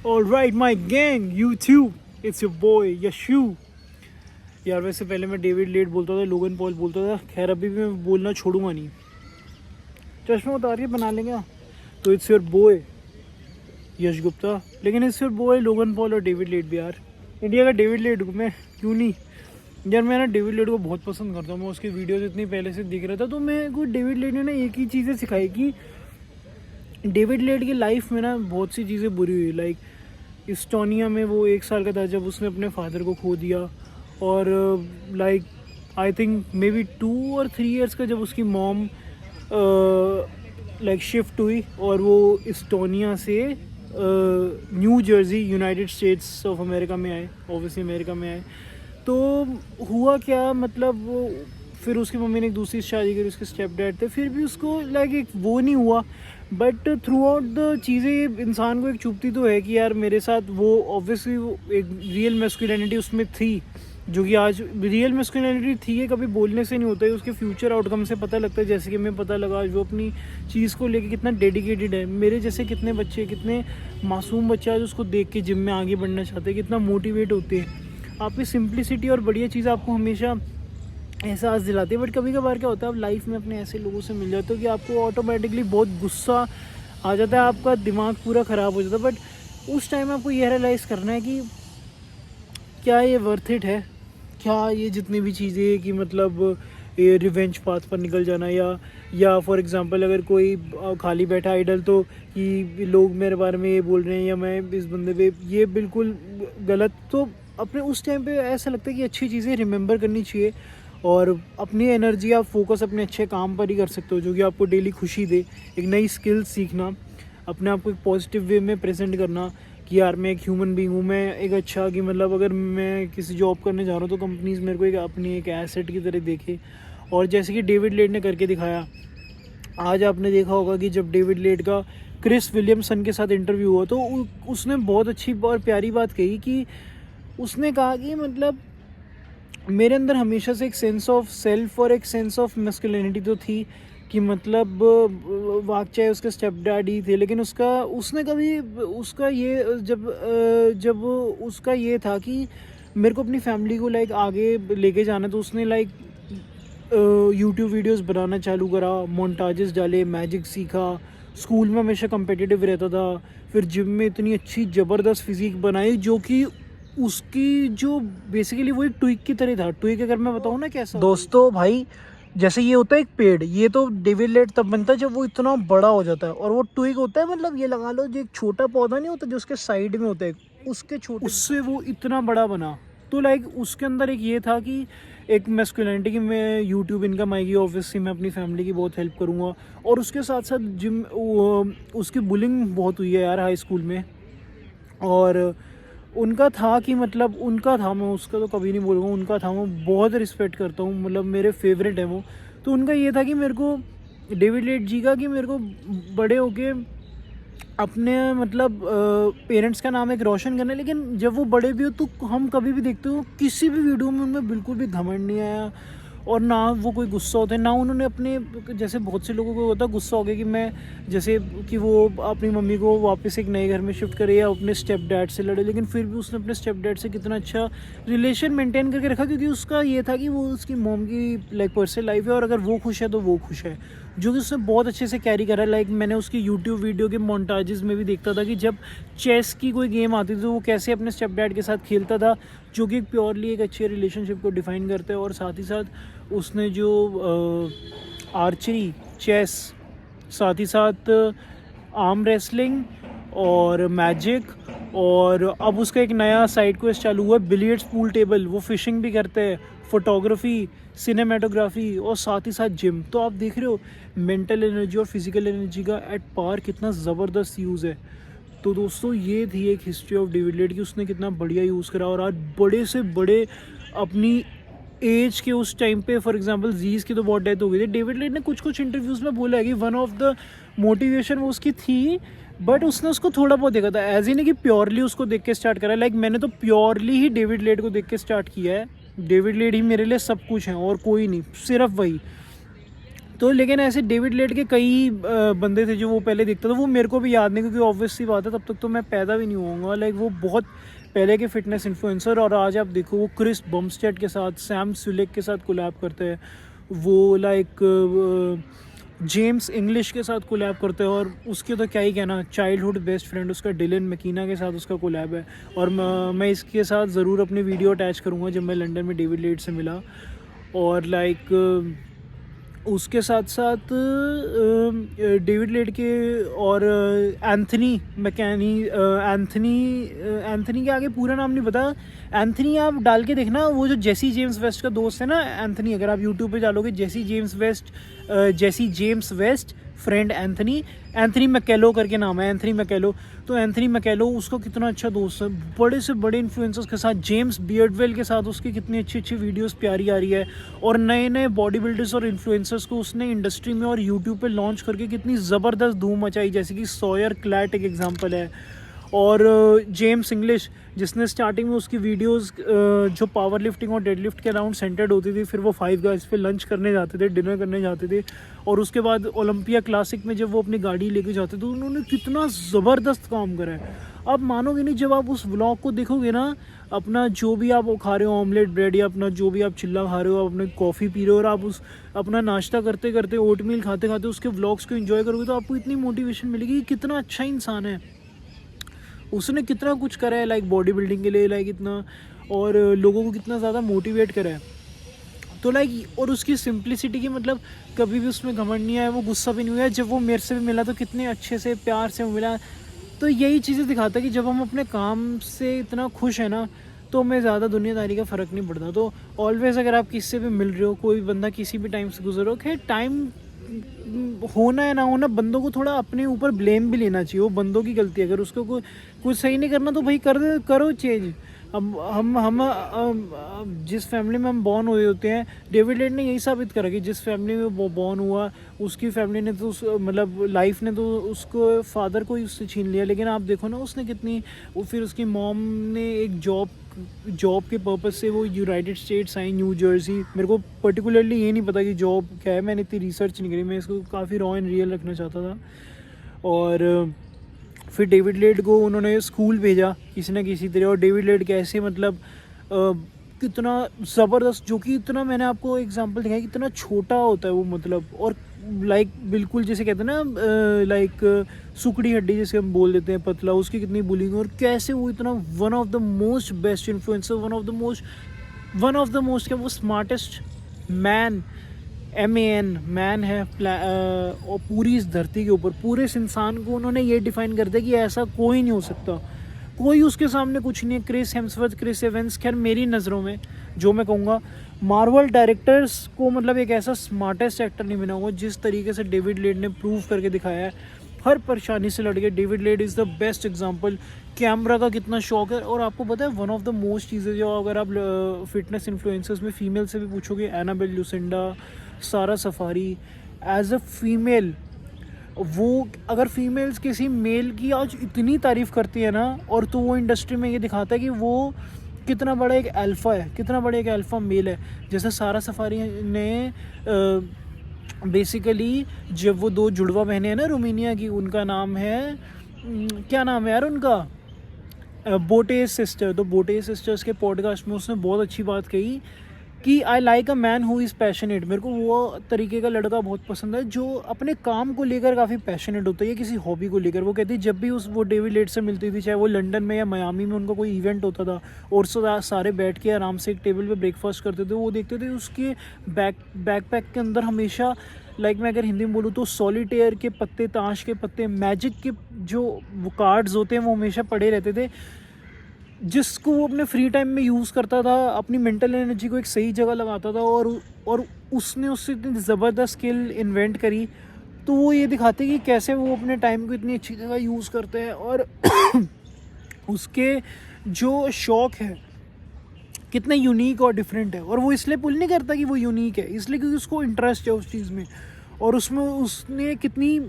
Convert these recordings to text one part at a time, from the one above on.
Alright my gang, you too. It's your boy Yeshu. यार वैसे पहले मैं डेविड लेट बोलता था, लोगन पॉल बोलता था, खैर अभी भी मैं बोलना छोड़ूंगा नहीं। चश्मा उतार के बना लेंगे तो इट्स योर बॉय यश गुप्ता, लेकिन it's your boy Logan Paul और डेविड लेट भी। यार इंडिया का डेविड लेट हूँ मैं, क्यों नहीं यार। मैं ना डेविड लेट को बहुत पसंद करता हूँ, मैं उसकी वीडियोस इतनी पहले से दिख रहा था। तो मैं को डेविड लेट ने ना एक ही चीज़ें सिखाई कि डेविड लेट की लाइफ में ना बहुत सी चीज़ें बुरी हुई। लाइक इस्टोनिया में वो 1 साल का था जब उसने अपने फादर को खो दिया, और like I think may be 2 और 3 ईयर्स का जब उसकी मॉम लाइक शिफ्ट हुई और वो इस्टोनिया से new Jersey United states of America में आए, ऑब्वियसली अमेरिका में आए। तो हुआ क्या, मतलब वो फिर उसकी मम्मी ने एक दूसरी शादी करी, उसके स्टेप डैड थे, फिर भी उसको लाइक एक वो नहीं हुआ। बट थ्रू आउट द चीज़ें इंसान को एक चुभती तो है कि यार मेरे साथ वो ऑब्वियसली वो एक रियल मैस्कुलिनिटी उसमें थी, जो कि आज रियल मैस्कुलिनिटी थी। ये कभी बोलने से नहीं होता है, उसके फ्यूचर आउटकम से पता लगता है। जैसे कि हमें पता लगा आज वो अपनी चीज़ को लेके कितना डेडिकेटेड है। मेरे जैसे कितने बच्चे, कितने मासूम बच्चे आज उसको देख के जिम में आगे बढ़ना चाहते हैं, कितना मोटिवेट होते हैं। आपकी सिंप्लिसिटी और बढ़िया चीज़ आपको हमेशा एहसास दिलाती है। बट कभी कभार क्या होता है, आप लाइफ में अपने ऐसे लोगों से मिल जाते हो कि आपको ऑटोमेटिकली बहुत गुस्सा आ जाता है, आपका दिमाग पूरा ख़राब हो जाता है। बट उस टाइम आपको ये रियलाइज़ करना है कि क्या ये वर्थ इट है, क्या ये जितनी भी चीज़ें कि मतलब ये रिवेंज पाथ पर निकल जाना, या फॉर एग्जांपल अगर कोई खाली बैठा आइडल तो कि लोग मेरे बारे में ये बोल रहे हैं या मैं इस बंदे पे, ये बिल्कुल गलत। तो अपने उस टाइम पे ऐसा लगता है कि अच्छी चीज़ें रिमेंबर करनी चाहिए, और अपनी एनर्जी आप फोकस अपने अच्छे काम पर ही कर सकते हो जो कि आपको डेली खुशी दे। एक नई स्किल सीखना, अपने आप को एक पॉजिटिव वे में प्रेजेंट करना कि यार मैं एक ह्यूमन बीइंग हूँ, मैं एक अच्छा, कि मतलब अगर मैं किसी जॉब करने जा रहा हूँ तो कंपनीज मेरे को एक अपनी एक एसेट की तरह देखे। और जैसे कि डेविड लेट ने करके दिखाया, आज आपने देखा होगा कि जब डेविड लेट का क्रिस विलियमसन के साथ इंटरव्यू हुआ तो उसने बहुत अच्छी और प्यारी बात कही कि उसने कहा कि मतलब मेरे अंदर हमेशा से एक सेंस ऑफ सेल्फ और एक सेंस ऑफ मैस्कुलिनिटी तो थी कि मतलब वाक चाहे उसके स्टेप डैड ही थे, लेकिन उसने कभी उसका ये जब उसका ये था कि मेरे को अपनी फैमिली को लाइक आगे लेके जाना, तो उसने लाइक यूट्यूब वीडियोस बनाना चालू करा, मोन्टाजेस डाले, मैजिक सीखा, स्कूल में हमेशा कम्पिटिटिव रहता था, फिर जिम में इतनी अच्छी ज़बरदस्त फिजिक बनाई जो कि उसकी जो बेसिकली वो एक ट्विक की तरह था। ट्विक अगर मैं बताऊँ ना कैसा दोस्तों भाई, जैसे ये होता है एक पेड़, ये तो डेविड लेट तब बनता है जब वो इतना बड़ा हो जाता है, और वो ट्विक होता है मतलब ये लगा लो जो एक छोटा पौधा नहीं होता जो उसके साइड में होता है, उसके छोटे, उससे वो इतना बड़ा बना। तो लाइक उसके अंदर एक ये था कि एक मैस्कुलिनिटी की मैं यूट्यूब इनकम आएगी, ऑब्वियसली मैं अपनी फैमिली की बहुत हेल्प करूँगा। और उसके साथ साथ जिम उसकी बुलिंग बहुत हुई है यार हाई स्कूल में, और उनका था कि मतलब उनका था, मैं उसका तो कभी नहीं बोलूँगा, उनका था, मैं बहुत रिस्पेक्ट करता हूँ, मतलब मेरे फेवरेट है वो। तो उनका ये था कि मेरे को डेविड लेट जी का कि मेरे को बड़े होके अपने मतलब पेरेंट्स का नाम एक रोशन करना है। लेकिन जब वो बड़े भी हो तो हम कभी भी देखते हो किसी भी वीडियो में उनमें बिल्कुल भी घमंड नहीं आया, और ना वो कोई गुस्सा होता है, ना उन्होंने अपने, जैसे बहुत से लोगों को होता है गुस्सा हो गया कि मैं जैसे कि वो अपनी मम्मी को वापस एक नए घर में शिफ्ट करे या अपने स्टेप डैड से लड़े, लेकिन फिर भी उसने अपने स्टेप डैड से कितना अच्छा रिलेशन मेंटेन करके रखा, क्योंकि उसका ये था कि वो उसकी मॉम की लाइक पर्सनल लाइफ है, और अगर वो खुश है तो वो खुश है, जो कि उसने बहुत अच्छे से कैरी करा। लाइक मैंने उसकी यूट्यूब वीडियो के मोन्टाजेस में भी देखता था कि जब चेस की कोई गेम आती थी तो वो कैसे अपने स्टेप डैड के साथ खेलता था, जो कि प्योरली एक अच्छे रिलेशनशिप को डिफाइन करता है। और साथ ही साथ उसने जो आर्चरी, चेस, साथ ही साथ आर्म रेसलिंग और मैजिक, और अब उसका एक नया साइड क्वेस्ट चालू हुआ है बिलियर्ड्स पूल टेबल, वो फिशिंग भी करते हैं, फोटोग्राफी, सिनेमेटोग्राफी, और साथ ही साथ जिम। तो आप देख रहे हो मेंटल एनर्जी और फिजिकल एनर्जी का एट पार कितना ज़बरदस्त यूज़ है। तो दोस्तों ये थी एक हिस्ट्री ऑफ डेविड लेट की उसने कितना बढ़िया यूज़ करा, और आज बड़े से बड़े अपनी एज के उस टाइम पे, फॉर एग्जांपल जीज़ की तो बहुत डेथ हो गई थी, डेविड लेट ने कुछ इंटरव्यूज़ में बोला है कि वन ऑफ द मोटिवेशन वो उसकी थी, बट उसने उसको थोड़ा बहुत देखा था, एज ही नहीं कि प्योरली उसको देख के स्टार्ट करा। लाइक मैंने तो प्योरली ही डेविड लेट को देख के स्टार्ट किया है, डेविड लेट ही मेरे लिए सब कुछ है और कोई नहीं, सिर्फ वही। तो लेकिन ऐसे डेविड लेट के कई बंदे थे जो वो पहले दिखता था, वो मेरे को भी याद नहीं क्योंकि ऑब्वियस सी बात है तब तक तो मैं पैदा भी नहीं होऊंगा। लाइक वो बहुत पहले के फिटनेस इन्फ्लुएंसर, और आज आप देखो वो क्रिस बम्स्टेड के साथ, सैम सुलेक के साथ कोलैब करते हैं, वो लाइक जेम्स इंग्लिश के साथ कोलैब करते हैं, और उसके तो क्या ही कहना, चाइल्डहुड बेस्ट फ्रेंड उसका डिलन मैकीना के साथ उसका कोलैब है। और मैं इसके साथ ज़रूर अपनी वीडियो अटैच करूँगा जब मैं लंदन में डेविड लेट से मिला। और लाइक उसके साथ साथ डेविड लेट के और एंथनी मैकेनी, एंथनी के आगे पूरा नाम नहीं पता। एंथनी आप डाल के देखना, वो जो जेसी जेम्स वेस्ट का दोस्त है ना एंथनी, अगर आप यूट्यूब पे डालोगे जेसी जेम्स वेस्ट फ्रेंड एंथनी मैकेलो करके नाम है, एंथनी मैकेलो। तो एंथनी मैकेलो उसका कितना अच्छा दोस्त है, बड़े से बड़े इन्फ्लुएंसर्स के साथ, जेम्स बियर्डवेल के साथ उसकी कितनी अच्छी अच्छी वीडियोस प्यारी आ रही है। और नए नए बॉडी बिल्डर्स और इन्फ्लुएंसर्स को उसने इंडस्ट्री में और यूट्यूब पे लॉन्च करके कितनी ज़बरदस्त धूम मचाई, जैसे कि सॉयर क्लैट एक एग्जांपल है। और जेम्स इंग्लिश जिसने स्टार्टिंग में उसकी वीडियोस जो पावर लिफ्टिंग और डेड लिफ्ट के अराउंड सेंटर्ड होती थी, फिर वो फाइव गाइस पे लंच करने जाते थे, डिनर करने जाते थे, और उसके बाद ओलंपिया क्लासिक में जब वो अपनी गाड़ी लेके जाते थे, उन्होंने कितना ज़बरदस्त काम करा है। आप मानोगे नहीं, जब आप उस व्लॉग को देखोगे ना, अपना जो भी आप खा रहे हो ऑमलेट ब्रेड या अपना जो भी आप चिल्ला खा रहे हो, आप अपने कॉफ़ी पी रहे हो और आप उस अपना नाश्ता करते करते ओट मील खाते खाते उसके व्लॉग्स को एंजॉय करोगे, तो आपको इतनी मोटिवेशन मिलेगी कि कितना अच्छा इंसान है, उसने कितना कुछ करा है लाइक बॉडी बिल्डिंग के लिए, लाइक इतना, और लोगों को कितना ज़्यादा मोटिवेट करा है। तो लाइक और उसकी सिंप्लिसिटी की मतलब कभी भी उसमें घमंड नहीं आया, वो गुस्सा भी नहीं हुआ। जब वो मेरे से भी मिला तो कितने अच्छे से प्यार से मिला। तो यही चीज़ें दिखाता है कि जब हम अपने काम से इतना खुश है ना, तो हमें ज़्यादा दुनियादारी का फ़र्क नहीं पड़ता। तो ऑलवेज़ अगर आप किसी से भी मिल रहे हो, कोई बंदा किसी भी टाइम से गुजर रहे हो, खैर टाइम होना है ना होना, बंदों को थोड़ा अपने ऊपर ब्लेम भी लेना चाहिए, वो बंदों की गलती है। अगर उसको कुछ सही नहीं करना तो भाई करो चेंज। अब हम जिस फैमिली में हम बॉर्न हुए होते हैं, डेविड लेट ने यही साबित करा कि जिस फैमिली में वो बॉर्न हुआ, उसकी फैमिली ने तो मतलब लाइफ ने तो उसको फादर को ही उससे छीन लिया। लेकिन आप देखो ना उसने कितनी, वो फिर उसकी मॉम ने एक जॉब के पर्पज़ से वो यूनाइटेड स्टेट्स आई, न्यू जर्सी। मेरे को पर्टिकुलरली ये नहीं पता कि जॉब क्या है, मैंने इतनी रिसर्च नहीं करी, मैं इसको काफ़ी रॉ एंड रियल रखना चाहता था। और फिर डेविड लेट को उन्होंने स्कूल भेजा किसी न किसी तरह, और डेविड लेट कैसे मतलब कितना ज़बरदस्त, जो कि इतना मैंने आपको एग्जांपल दिखाया कि इतना छोटा होता है वो, मतलब, और लाइक बिल्कुल जैसे कहते हैं ना लाइक सुकड़ी हड्डी जैसे हम बोल देते हैं, पतला, उसकी कितनी बुलिंग, और कैसे वो इतना one of the most best influencer, one of the most क्या, वो स्मार्टेस्ट मैन, मैन है और पूरी इस धरती के ऊपर, पूरे इस इंसान को उन्होंने ये डिफाइन कर दिया कि ऐसा कोई नहीं हो सकता, कोई उसके सामने कुछ नहीं है। क्रिस हेम्सवर्थ, क्रिस एवंस, खैर मेरी नज़रों में जो मैं कहूँगा, मार्वल डायरेक्टर्स को मतलब एक ऐसा स्मार्टेस्ट एक्टर नहीं बना हुआ जिस तरीके से डेविड लेट ने प्रूव करके दिखाया है। हर परेशानी से लड़ के David let is the best example. Camera का कितना शौक है, और आपको पता है वन ऑफ द मोस्ट चीज़ें जो अगर आप फिटनेस इन्फ्लुएंसर्स में फीमेल से भी पूछोगे, एनाबेल लुसिंडा, सारा सफारी, एज अ फीमेल, वो अगर फीमेल्स किसी मेल की आज इतनी तारीफ़ करती है ना, और तो वो इंडस्ट्री में ये दिखाता है कि वो कितना बड़ा एक अल्फ़ा है, कितना बड़ा एक अल्फ़ा मेल है। जैसे सारा सफारी ने बेसिकली जब वो दो जुड़वा बहनें हैं ना रोमानिया की, उनका नाम है क्या नाम है यार उनका, बोटेस सिस्टर। तो बोटेस सिस्टर्स के पॉडकास्ट में उसने बहुत अच्छी बात कही कि I like a man who is passionate. मेरे को वो तरीके का लड़का बहुत पसंद है जो अपने काम को लेकर काफ़ी पैशनेट होता है या किसी हॉबी को लेकर। वो कहती है जब भी वो डेविड लेट से मिलती थी, चाहे वो लंदन में या मियामी में उनका कोई इवेंट होता था, और सारे बैठ के आराम से एक टेबल पे ब्रेकफास्ट करते थे, वो देखते थे उसके बैकपैक के अंदर हमेशा, लाइक मैं अगर हिंदी में बोलूँ तो सॉलिटेयर के पत्ते, ताश के पत्ते, मैजिक के जो वो कार्ड्स होते हैं वो हमेशा पड़े रहते थे, जिसको वो अपने फ्री टाइम में यूज़ करता था, अपनी मेंटल एनर्जी को एक सही जगह लगाता था, और उसने उससे इतनी ज़बरदस्त स्किल इन्वेंट करी। तो वो ये दिखाते कि कैसे वो अपने टाइम को इतनी अच्छी जगह यूज़ करते हैं, और उसके जो शौक़ है कितना यूनिक और डिफरेंट है। और वो इसलिए पुल नहीं करता कि वो यूनिक है, इसलिए क्योंकि उसको इंटरेस्ट है उस चीज़ में, और उसमें उसने कितनी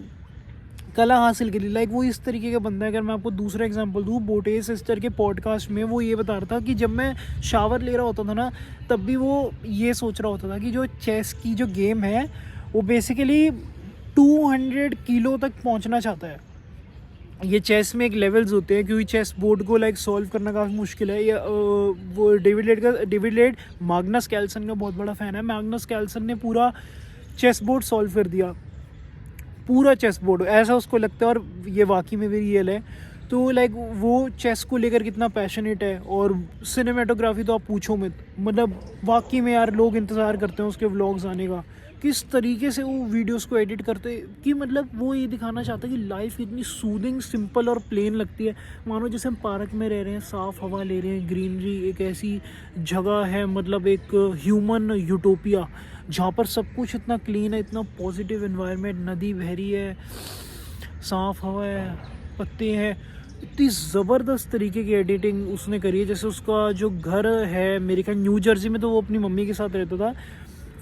कला हासिल करी। लाइक वो इस तरीके का बंदा है। अगर मैं आपको दूसरा एग्जांपल दूँ, बोटे सिस्टर के पॉडकास्ट में वो ये बता रहा था कि जब मैं शावर ले रहा होता था ना, तब भी वो ये सोच रहा होता था कि जो चेस की जो गेम है वो बेसिकली 200 किलो तक पहुंचना चाहता है। ये चेस में एक लेवल्स होते हैं, क्योंकि चेस बोर्ड को लाइक सॉल्व करना काफ़ी मुश्किल है। या वो डेविड लेड मैग्नस कार्लसन का बहुत बड़ा फ़ैन है। मैग्नस कार्लसन ने पूरा चेस बोर्ड सॉल्व कर दिया, पूरा चेस बोर्ड, ऐसा उसको लगता है, और ये वाकई में भी रियल है। तो लाइक वो चेस को लेकर कितना पैशनेट है। और सिनेमेटोग्राफी तो आप पूछो मत, मतलब वाकई में यार लोग इंतज़ार करते हैं उसके व्लॉग्स आने का, किस तरीके से वो वीडियोस को एडिट करते हैं कि मतलब वो ये दिखाना चाहता है कि लाइफ इतनी सूदिंग, सिंपल और प्लेन लगती है। मानो जैसे हम पार्क में रह रहे हैं, साफ़ हवा ले रहे हैं, ग्रीनरी, एक ऐसी जगह है, मतलब एक ह्यूमन यूटोपिया जहाँ पर सब कुछ इतना क्लीन है, इतना पॉजिटिव एनवायरनमेंट, नदी बह रही है, साफ़ हवा है, पत्ते हैं। इतनी ज़बरदस्त तरीके की एडिटिंग उसने करी है। जैसे उसका जो घर है मेरे ख्याल न्यू जर्सी में, तो वो अपनी मम्मी के साथ रहता था।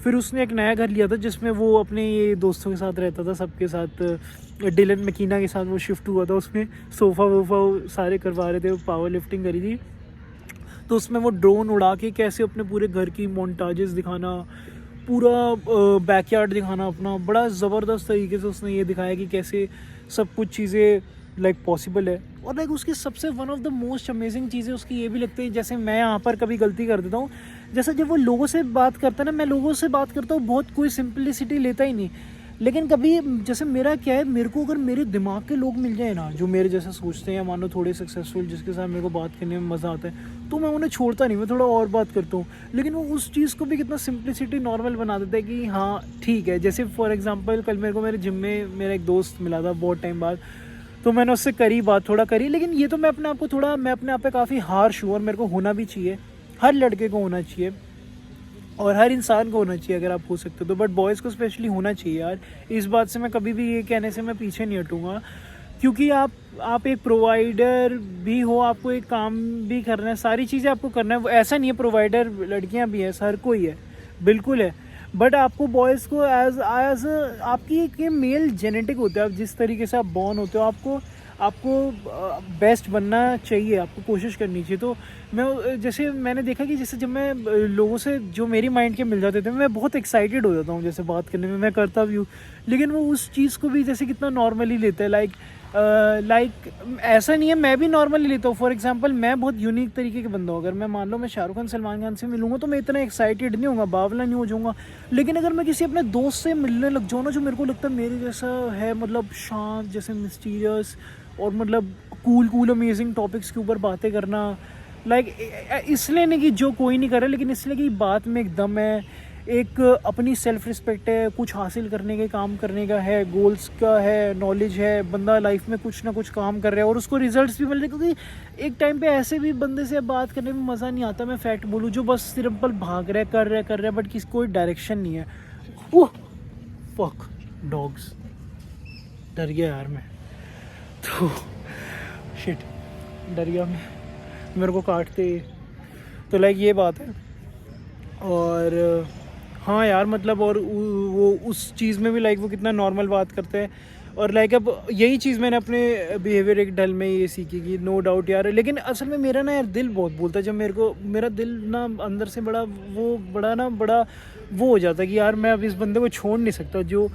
फिर उसने एक नया घर लिया था जिसमें वो अपने ये दोस्तों के साथ रहता था, सबके साथ, डिलन मैकीना के साथ वो शिफ्ट हुआ था। उसमें सोफ़ा वोफ़ा सारे करवा रहे थे, पावर लिफ्टिंग करी थी। तो उसमें वो ड्रोन उड़ा के कैसे अपने पूरे घर की मोन्टाजेस दिखाना, पूरा बैकयार्ड दिखाना अपना, बड़ा ज़बरदस्त तरीके से उसने ये दिखाया कि कैसे सब कुछ चीज़ें लाइक पॉसिबल है। और लाइक उसकी सबसे one of the most amazing चीज़ें उसकी ये भी लगती है, जैसे मैं यहाँ पर कभी गलती कर देता हूँ, जैसे जब वो लोगों से बात करता है ना, मैं लोगों से बात करता हूँ बहुत, कोई सिंपलिसिटी लेता ही नहीं। लेकिन कभी जैसे मेरा क्या है, मेरे को अगर मेरे दिमाग के लोग मिल जाए ना जो मेरे जैसा सोचते हैं, या मानो थोड़े सक्सेसफुल, जिसके साथ मेरे को बात करने में मज़ा आता है, तो मैं उन्हें छोड़ता नहीं, मैं थोड़ा और बात करता हूँ। लेकिन वो उस चीज़ को भी कितना सिंपलिसिटी नॉर्मल बना देता है कि हाँ ठीक है। जैसे फॉर एग्जांपल कल मेरे को मेरे जिम में मेरा एक दोस्त मिला था बहुत टाइम बाद, तो मैंने उससे करी बात, थोड़ा करी। लेकिन ये तो मैं अपने आप को थोड़ा, मैं अपने आप पे काफ़ी हार्श हूँ, और मेरे को होना भी चाहिए, हर लड़के को होना चाहिए और हर इंसान को होना चाहिए अगर आप हो सकते हो तो, बट बॉयज़ को स्पेशली होना चाहिए यार। इस बात से मैं कभी भी ये कहने से मैं पीछे नहीं हटूँगा, क्योंकि आप एक प्रोवाइडर भी हो, आपको एक काम भी करना है, सारी चीज़ें आपको करना है। ऐसा नहीं है प्रोवाइडर लड़कियां भी हैं, हर कोई है, बिल्कुल है। बट आपको बॉयज़ को एज आपकी एक ये मेल जेनेटिक होता है, आप जिस तरीके से आप बॉर्न होते हो, आपको बेस्ट बनना चाहिए, आपको कोशिश करनी चाहिए। तो मैं जैसे मैंने देखा कि जैसे जब मैं लोगों से जो मेरी माइंड के मिल जाते थे, मैं बहुत एक्साइटेड हो जाता हूँ जैसे बात करने में, मैं करता भी हूँ। लेकिन वो उस चीज़ को भी जैसे कितना नॉर्मली लेते हैं, लाइक ऐसा नहीं है, मैं भी नॉर्मली लेता हूँ। फॉर एग्जांपल मैं बहुत यूनिक तरीके के बंदा हूँ, अगर मैं मान लो मैं शाहरुख खान सलमान खान से मिलूंगा तो मैं इतना एक्साइटेड नहीं होऊंगा, बावला नहीं हो जाऊँगा। लेकिन अगर मैं किसी अपने दोस्त से मिलने लग जाऊँ ना, जो मेरे को लगता है मेरे जैसा है, मतलब शांत, जैसे मिस्टीरियस और मतलब कूल अमेजिंग टॉपिक्स के ऊपर बातें करना, लाइक इसलिए नहीं कि जो कोई नहीं कर रहा, लेकिन इसलिए कि बात में एक दम है, एक अपनी सेल्फ रिस्पेक्ट है, कुछ हासिल करने के, काम करने का है, गोल्स का है, नॉलेज है, बंदा लाइफ में कुछ ना कुछ काम कर रहा है और उसको रिजल्ट्स भी मिल रहे हैं। क्योंकि एक टाइम पे ऐसे भी बंदे से बात करने में मज़ा नहीं आता, मैं फैक्ट बोलूँ, जो बस सिंपल भाग रहा है, कर रहा है बट किसी कोई डायरेक्शन नहीं है। ओह फक, डॉग्स, डर गया यार मैं तो, शिट, डर गया मैं, मेरे को काटते। तो लाइक ये बात है। और हाँ यार मतलब, और वो उस चीज़ में भी लाइक वो कितना नॉर्मल बात करते हैं। और लाइक अब यही चीज़ मैंने अपने बिहेवियर एक डल में ये सीखी कि नो डाउट यार, लेकिन असल में मेरा ना यार दिल बहुत बोलता है। जब मेरा दिल ना अंदर से बड़ा वो हो जाता है कि यार मैं अब इस बंदे को छोड़ नहीं सकता, जो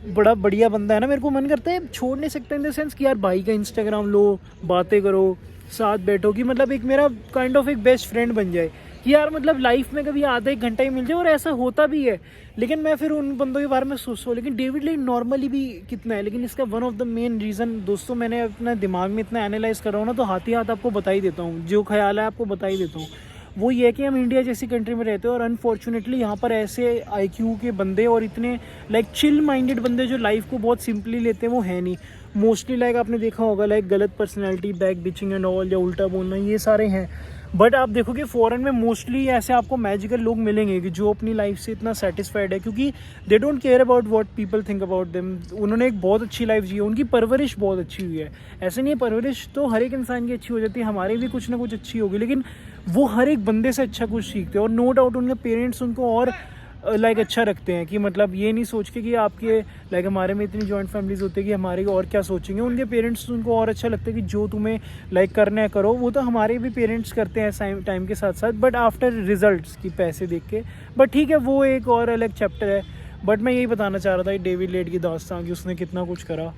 बड़ा बढ़िया बंदा है ना, मेरे को मन करता है छोड़ नहीं सकता इन द सेंस कि यार भाई का इंस्टाग्राम लो, बातें करो, साथ बैठो, कि मतलब एक मेरा काइंड ऑफ एक बेस्ट फ्रेंड बन जाए कि यार मतलब लाइफ में कभी आधा एक घंटा ही मिल जाए। और ऐसा होता भी है, लेकिन मैं फिर उन बंदों के बारे में सोचता हूँ। लेकिन डेविड लेन नॉर्मली भी कितना है, लेकिन इसका one of the main reason दोस्तों, मैंने अपना दिमाग में इतना एनालाइज कर रहा हूँ ना, तो हाथ ही हाथ आपको बता ही देता हूँ, जो ख्याल है आपको बता ही देता हूँ। वो ये है कि हम इंडिया जैसी कंट्री में रहते हैं और अनफॉर्चुनेटली यहाँ पर ऐसे IQ के बंदे और इतने लाइक चिल माइंडेड बंदे जो लाइफ को बहुत सिंपली लेते हैं, वो है नहीं मोस्टली। लाइक आपने देखा होगा, लाइक गलत personality, back bitching and all, या उल्टा बोलना, ये सारे हैं। बट आप देखोगे फॉरेन में मोस्टली ऐसे आपको मैजिकल लोग मिलेंगे कि जो अपनी लाइफ से इतना सेटिस्फाइड है, क्योंकि they don't care about what people think about them. उन्होंने एक बहुत अच्छी लाइफ जी है, उनकी परवरिश बहुत अच्छी हुई है। ऐसे नहीं है, परवरिश तो हर एक इंसान की अच्छी हो जाती है, हमारी भी कुछ ना कुछ अच्छी होगी, लेकिन वो हर एक बंदे से अच्छा कुछ सीखते हैं। और नो डाउट उनके पेरेंट्स उनको और लाइक अच्छा रखते हैं, कि मतलब ये नहीं सोच के कि आपके लाइक हमारे में इतनी जॉइंट फैमिलीज होती है कि हमारे और क्या सोचेंगे, उनके पेरेंट्स उनको और अच्छा लगता है कि जो तुम्हें लाइक करना है करो। वो तो हमारे भी पेरेंट्स करते हैं टाइम के साथ साथ, बट आफ्टर रिजल्ट्स की पैसे देख के। बट ठीक है, वो एक और अलग चैप्टर है। बट मैं यही बताना चाह रहा था डेविड लेड की दास्तां कि उसने कितना कुछ करा,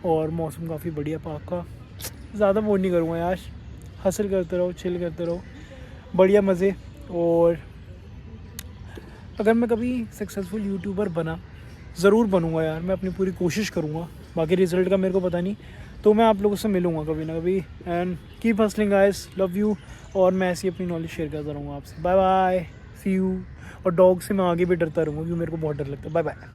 और मौसम काफ़ी बढ़िया पाक का। ज़्यादा बोर नहीं करूँगा यार, हसल करते रहो, चिल करते रहो, बढ़िया मज़े। और अगर मैं कभी सक्सेसफुल यूट्यूबर बना, ज़रूर बनूँगा यार, मैं अपनी पूरी कोशिश करूँगा, बाकी रिज़ल्ट का मेरे को पता नहीं, तो मैं आप लोगों से मिलूँगा कभी ना कभी। And keep hustling guys, love you. और मैं ऐसी अपनी नॉलेज शेयर करता रहूँगा आपसे। Bye bye, see you. और डॉग से मैं आगे भी डरता रहूँगा क्योंकि मेरे को बहुत डर लगता है। Bye bye.